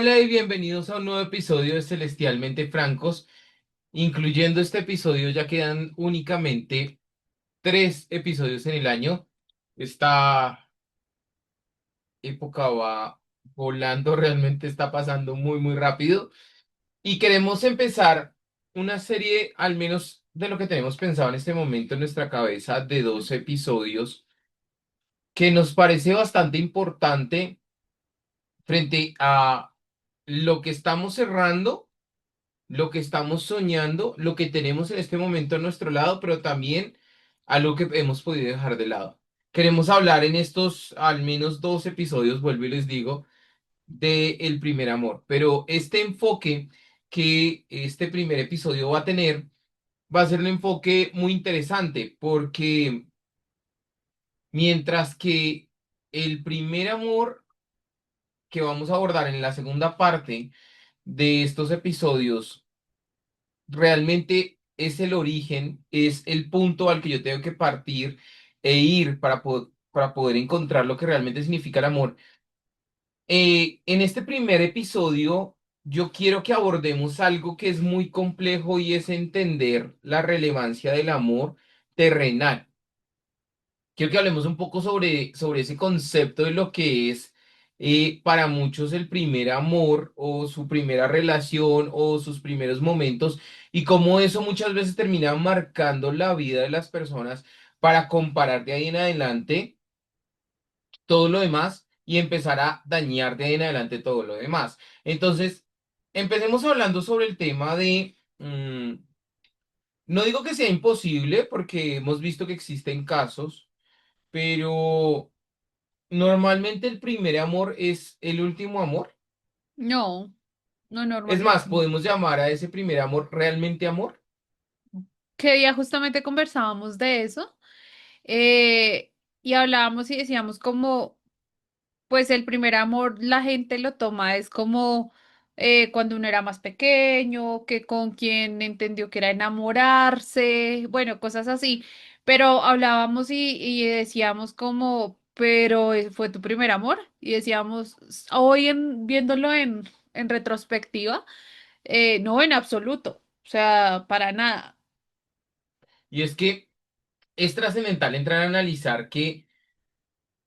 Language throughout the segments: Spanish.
Hola y bienvenidos a un nuevo episodio de Celestialmente Francos. Incluyendo este episodio, ya quedan únicamente 3 episodios en el año. Esta época va volando, realmente está pasando muy, muy rápido. Y queremos empezar una serie, al menos de lo que tenemos pensado en este momento en nuestra cabeza, de 2 episodios que nos parece bastante importante frente a lo que estamos cerrando, lo que estamos soñando, lo que tenemos en este momento a nuestro lado, pero también algo que hemos podido dejar de lado. Queremos hablar en estos al menos 2 episodios, vuelvo y les digo, de el primer amor. Pero este enfoque que este primer episodio va a tener va a ser un enfoque muy interesante porque mientras que el primer amor que vamos a abordar en la segunda parte de estos episodios realmente es el origen, es el punto al que yo tengo que partir e ir para poder encontrar lo que realmente significa el amor. En este primer episodio, yo quiero que abordemos algo que es muy complejo y es entender la relevancia del amor terrenal. Quiero que hablemos un poco sobre ese concepto de lo que es para muchos el primer amor o su primera relación o sus primeros momentos y cómo eso muchas veces termina marcando la vida de las personas para comparar de ahí en adelante todo lo demás y empezar a dañar de ahí en adelante todo lo demás. Entonces, empecemos hablando sobre el tema de... no digo que sea imposible porque hemos visto que existen casos, pero normalmente el primer amor es el último amor. No, no Es normalmente. más, podemos llamar a ese primer amor realmente amor. ¿Qué día justamente conversábamos de eso? eh, y hablábamos y decíamos como, pues el primer amor la gente lo toma, es como cuando uno era más pequeño, que con quien entendió que era enamorarse, bueno, cosas así. Pero hablábamos y decíamos como, pero ¿fue tu primer amor? Y decíamos, hoy viéndolo en retrospectiva. No, en absoluto. O sea, para nada. Y es que es trascendental entrar a analizar que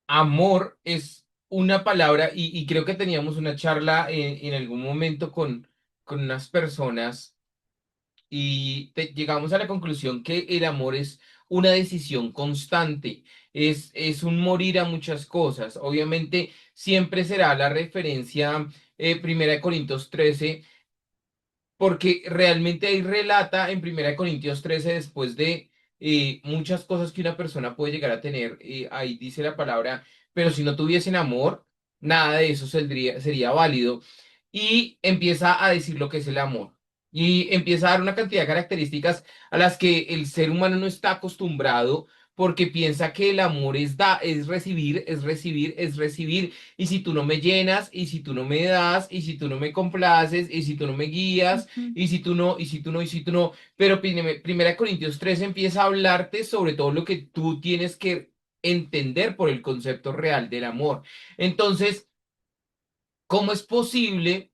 amor es una palabra y creo que teníamos una charla en algún momento con unas personas y llegamos a la conclusión que el amor es una decisión constante, es un morir a muchas cosas. Obviamente siempre será la referencia Primera de Corintios 13 porque realmente ahí relata en Primera de Corintios 13 después de muchas cosas que una persona puede llegar a tener, ahí dice la palabra, pero si no tuviesen amor, nada de eso sería válido. Y empieza a decir lo que es el amor. Y empieza a dar una cantidad de características a las que el ser humano no está acostumbrado porque piensa que el amor es recibir, es recibir, es recibir. Y si tú no me llenas, y si tú no me das, y si tú no me complaces, y si tú no me guías, Ujú. y si tú no, y si tú no, y si tú no. Pero Primera Corintios 3 empieza a hablarte sobre todo lo que tú tienes que entender por el concepto real del amor. Entonces, ¿cómo es posible,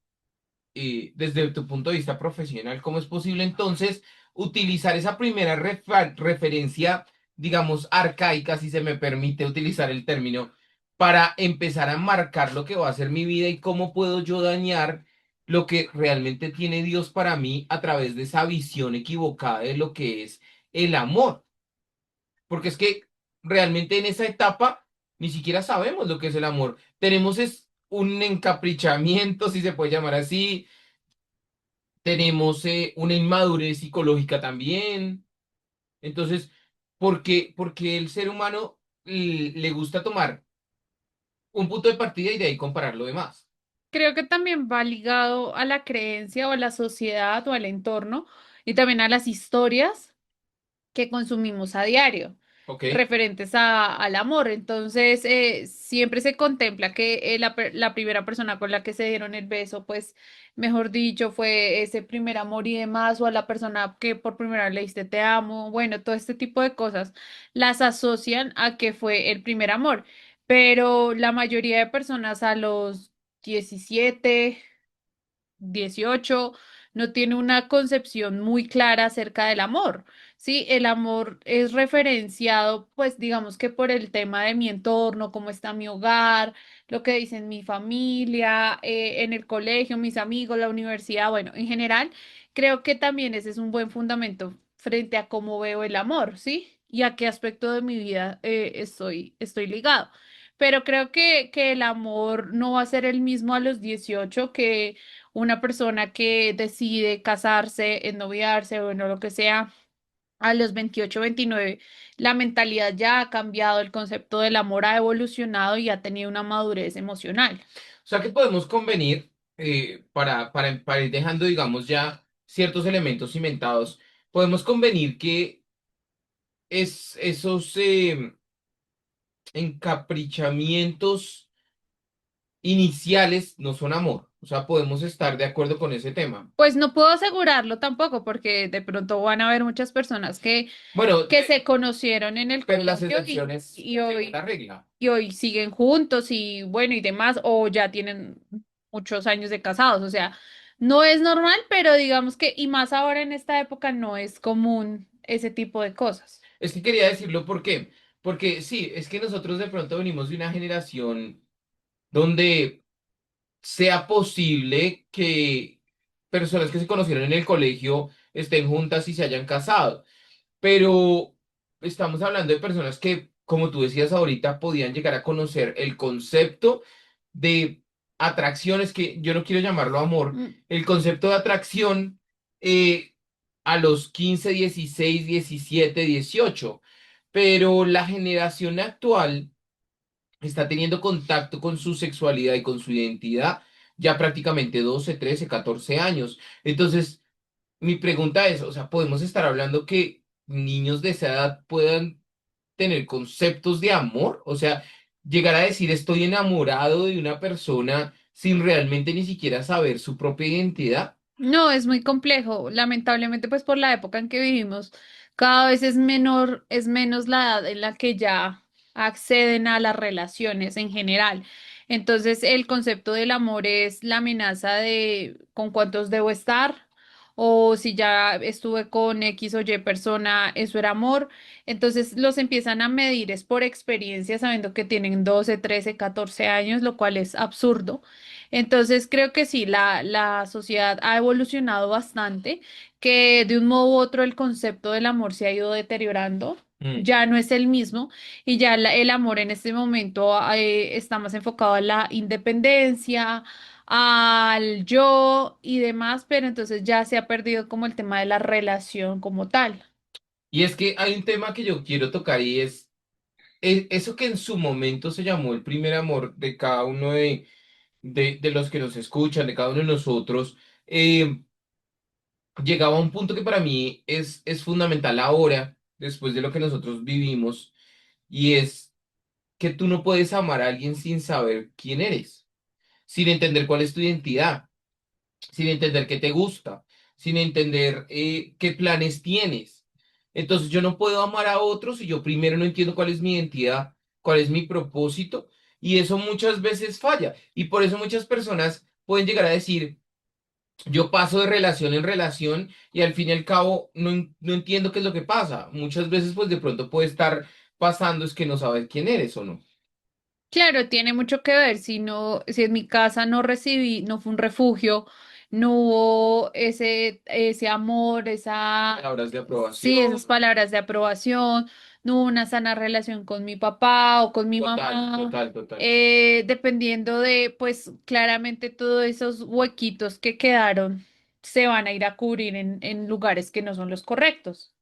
desde tu punto de vista profesional, cómo es posible entonces utilizar esa primera referencia, digamos, arcaica, si se me permite utilizar el término, para empezar a marcar lo que va a ser mi vida y cómo puedo yo dañar lo que realmente tiene Dios para mí a través de esa visión equivocada de lo que es el amor? Porque es que realmente en esa etapa ni siquiera sabemos lo que es el amor. Tenemos es un encaprichamiento, si se puede llamar así, tenemos una inmadurez psicológica también. Entonces, porque el ser humano le gusta tomar un punto de partida y de ahí comparar lo demás? Creo que también va ligado a la creencia o a la sociedad o al entorno y también a las historias que consumimos a diario ¿Ok? referentes al amor. Entonces, siempre se contempla que la primera persona con la que se dieron el beso, pues, mejor dicho, fue ese primer amor y demás, o a la persona que por primera vez le diste te amo, bueno, todo este tipo de cosas las asocian a que fue el primer amor. Pero la mayoría de personas a los 17 18 no tiene una concepción muy clara acerca del amor. Sí, el amor es referenciado, pues digamos que por el tema de mi entorno, cómo está mi hogar, lo que dicen mi familia, en el colegio, mis amigos, la universidad, bueno, en general, creo que también ese es un buen fundamento frente a cómo veo el amor, ¿sí? Y a qué aspecto de mi vida estoy ligado. Pero creo que el amor no va a ser el mismo a los 18 que una persona que decide casarse, ennoviarse o no lo que sea a los 28, 29. La mentalidad ya ha cambiado, el concepto del amor ha evolucionado y ha tenido una madurez emocional. O sea que podemos convenir, para ir dejando, digamos, ya ciertos elementos cimentados, podemos convenir que esos encaprichamientos iniciales no son amor. O sea, podemos estar de acuerdo con ese tema. Pues no puedo asegurarlo tampoco porque de pronto van a haber muchas personas Bueno, que se conocieron en el pero las colegio excepciones y confirman hoy la regla. y hoy siguen juntos y bueno y demás, o ya tienen muchos años de casados, o sea, no es normal, pero digamos que, y más ahora en esta época no es común ese tipo de cosas. Es que quería decirlo, ¿por qué? Porque sí, es que nosotros de pronto venimos de una generación donde sea posible que personas que se conocieron en el colegio estén juntas y se hayan casado. Pero estamos hablando de personas que, como tú decías ahorita, podían llegar a conocer el concepto de atracciones, que yo no quiero llamarlo amor, Mm, el concepto de atracción eh, a los 15, 16, 17, 18. Pero la generación actual está teniendo contacto con su sexualidad y con su identidad ya prácticamente 12, 13, 14 años. Entonces, mi pregunta es, o sea, ¿podemos estar hablando que niños de esa edad puedan tener conceptos de amor? O sea, llegar a decir estoy enamorado de una persona sin realmente ni siquiera saber su propia identidad. No, es muy complejo. Lamentablemente, pues por la época en que vivimos, cada vez es menor, es menos la edad en la que ya acceden a las relaciones en general. Entonces, el concepto del amor es la amenaza de con cuántos debo estar, o si ya estuve con X o Y persona, eso era amor. Entonces, los empiezan a medir es por experiencia, sabiendo que tienen 12, 13, 14 años, lo cual es absurdo. Entonces creo que sí, la sociedad ha evolucionado bastante, que de un modo u otro el concepto del amor se ha ido deteriorando, Mm. ya no es el mismo y ya el amor en este momento está más enfocado a la independencia, al yo y demás, pero entonces ya se ha perdido como el tema de la relación como tal. Y es que hay un tema que yo quiero tocar y es eso que en su momento se llamó el primer amor de cada uno de los que nos escuchan, de cada uno de nosotros. Llegaba a un punto que para mí es fundamental ahora, después de lo que nosotros vivimos, y es que tú no puedes amar a alguien sin saber quién eres, sin entender cuál es tu identidad, sin entender qué te gusta, sin entender qué planes tienes. Entonces yo no puedo amar a otros si yo primero no entiendo cuál es mi identidad, cuál es mi propósito, y eso muchas veces falla. Y por eso muchas personas pueden llegar a decir, yo paso de relación en relación y al fin y al cabo no entiendo qué es lo que pasa. Muchas veces pues de pronto puede estar pasando es que no sabes quién eres o no. Claro, tiene mucho que ver. Si no, si en mi casa no recibí, no fue un refugio, no hubo ese amor, Palabras de sí, esas aprobación. palabras de aprobación, no hubo una sana relación con mi papá o con mi Total, mamá, total, total. dependiendo de, pues claramente todos esos huequitos que quedaron se van a ir a cubrir en lugares que no son los correctos.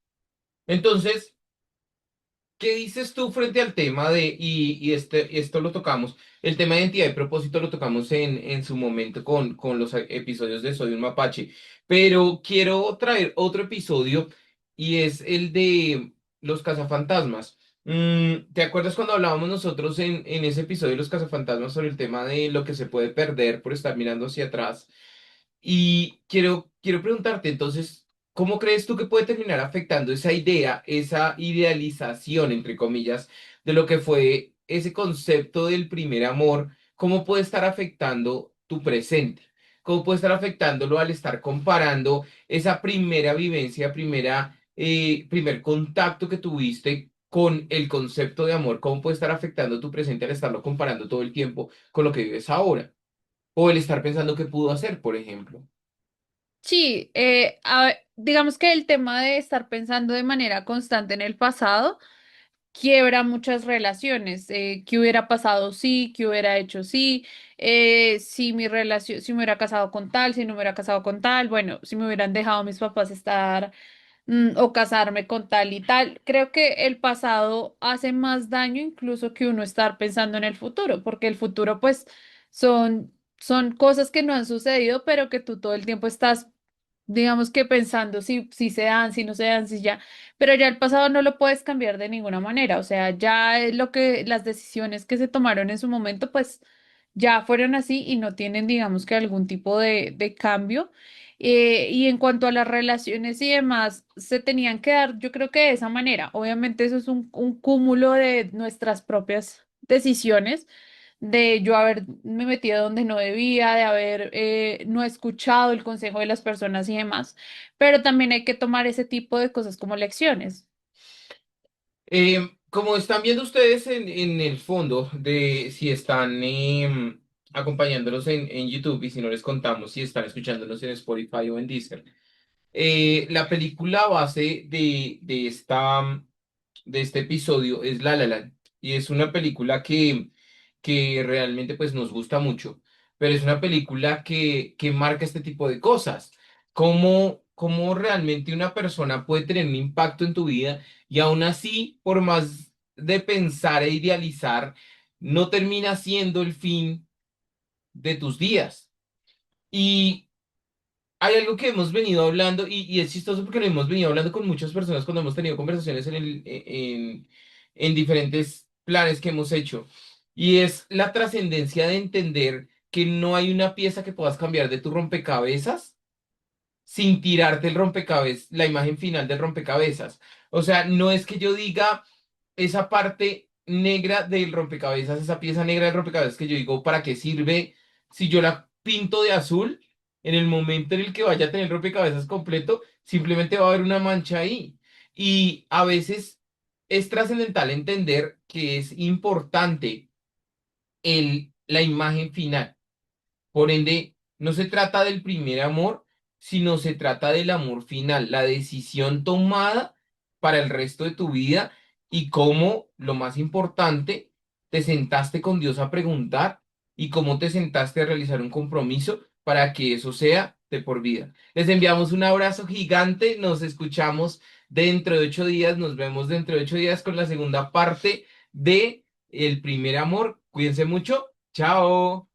Entonces, ¿qué dices tú frente al tema esto lo tocamos, el tema de identidad y propósito lo tocamos en su momento con los episodios de Soy un Mapache, pero quiero traer otro episodio y es el de los cazafantasmas. ¿Te acuerdas cuando hablábamos nosotros en ese episodio de los cazafantasmas sobre el tema de lo que se puede perder por estar mirando hacia atrás? Y quiero preguntarte entonces, ¿cómo crees tú que puede terminar afectando esa idea, esa idealización, entre comillas, de lo que fue ese concepto del primer amor? ¿Cómo puede estar afectando tu presente? cómo puede estar afectándolo al estar comparando esa primera vivencia, primer contacto que tuviste con el concepto de amor, cómo puede estar afectando tu presente al estarlo comparando todo el tiempo con lo que vives ahora, o el estar pensando qué pudo hacer, por ejemplo. Sí, digamos que el tema de estar pensando de manera constante en el pasado quiebra muchas relaciones. ¿Qué hubiera pasado? Sí, ¿qué hubiera hecho? Sí, si mi relación, si me hubiera casado con tal, si no me hubiera casado con tal, bueno, si me hubieran dejado mis papás estar o casarme con tal y tal. Creo que el pasado hace más daño incluso que uno estar pensando en el futuro, porque el futuro pues son cosas que no han sucedido, pero que tú todo el tiempo estás, digamos que pensando si se dan, si no se dan, si ya, pero ya el pasado no lo puedes cambiar de ninguna manera, o sea, ya es lo que las decisiones que se tomaron en su momento pues ya fueron así y no tienen, digamos que algún tipo de cambio. Y en cuanto a las relaciones y demás, se tenían que dar, yo creo que de esa manera. Obviamente eso es un cúmulo de nuestras propias decisiones, de yo haberme metido donde no debía, de haber no escuchado el consejo de las personas y demás. Pero también hay que tomar ese tipo de cosas como lecciones. Como están viendo ustedes en el fondo de si están acompañándonos en YouTube y si no les contamos si están escuchándonos en Spotify o en Deezer. La película base de este episodio es La La Land y es una película que realmente pues nos gusta mucho, pero es una película que marca este tipo de cosas, cómo realmente una persona puede tener un impacto en tu vida y aún así, por más de pensar e idealizar, no termina siendo el fin de tus días. Y hay algo que hemos venido hablando y es chistoso porque lo hemos venido hablando con muchas personas cuando hemos tenido conversaciones en diferentes planes que hemos hecho. Y es la trascendencia de entender que no hay una pieza que puedas cambiar de tu rompecabezas sin tirarte el rompecabezas, la imagen final del rompecabezas. O sea, no es que yo diga esa parte negra del rompecabezas, esa pieza negra del rompecabezas que yo digo, ¿para qué sirve si yo la pinto de azul? En el momento en el que vaya a tener el rompecabezas completo, simplemente va a haber una mancha ahí. Y a veces es trascendental entender que es importante la imagen final. Por ende, no se trata del primer amor, sino se trata del amor final, la decisión tomada para el resto de tu vida y cómo, lo más importante, te sentaste con Dios a preguntar y cómo te sentaste a realizar un compromiso para que eso sea de por vida. Les enviamos un abrazo gigante, nos escuchamos dentro de 8 días, nos vemos dentro de 8 días con la segunda parte de El primer amor. Cuídense mucho, chao.